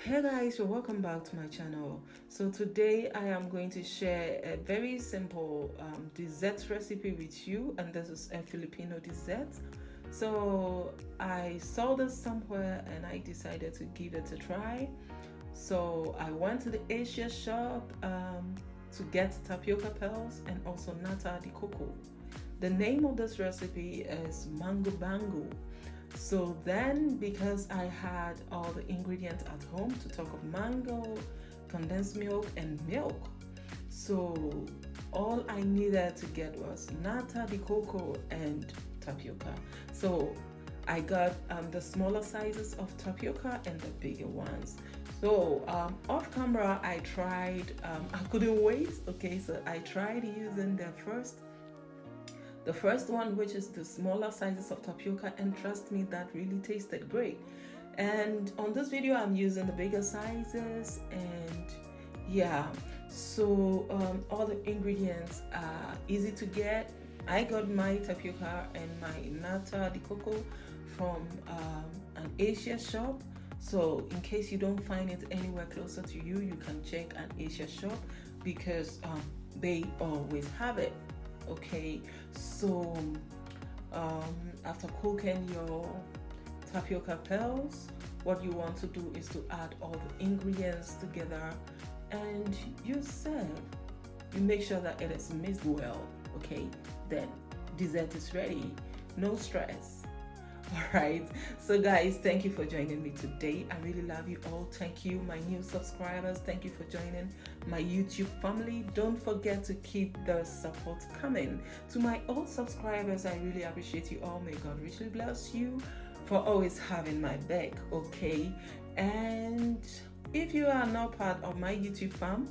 Hey guys, you're welcome back to my channel. So today I am going to share a very simple dessert recipe with you, and this is a Filipino dessert. So I saw this somewhere and I decided to give it a try. So I went to the Asia shop to get tapioca pearls and also Nato the coco. The name of this recipe is mango bango. So then, because I had all the ingredients at home to talk of mango, condensed milk, and milk, so all I needed to get was nata, the cocoa, and tapioca. So I got the smaller sizes of tapioca and the bigger ones. So off camera, I tried. I couldn't wait. Okay, so I tried using the first one, which is the smaller sizes of tapioca, and trust me, that really tasted great. And on this video I'm using the bigger sizes, and yeah, so all the ingredients are easy to get. I got my tapioca and my nata de coco from an Asia shop. So in case you don't find it anywhere closer to you, you can check an Asia shop because they always have it. Okay, so after cooking your tapioca pearls, what you want to do is to add all the ingredients together and you serve. You make sure that it is mixed well. Okay, then dessert is ready. No stress. All right, so guys, thank you for joining me today. I really love you all. Thank you, my new subscribers. Thank you for joining my YouTube family. Don't forget to keep the support coming. To my old subscribers, I really appreciate you all. May God richly bless you for always having my back. Okay, and if you are not part of my YouTube fam,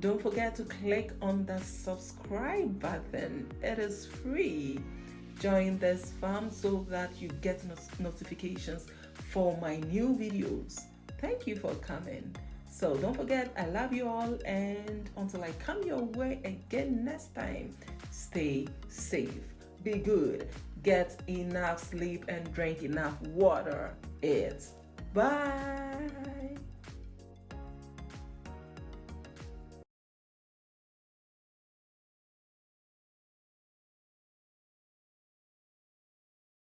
don't forget to click on the subscribe button. It is free. Join this fam so that you get notifications for my new videos. Thank you for coming. So don't forget, I love you all, and until I come your way again next time, stay safe, be good, get enough sleep, and drink enough water. Bye.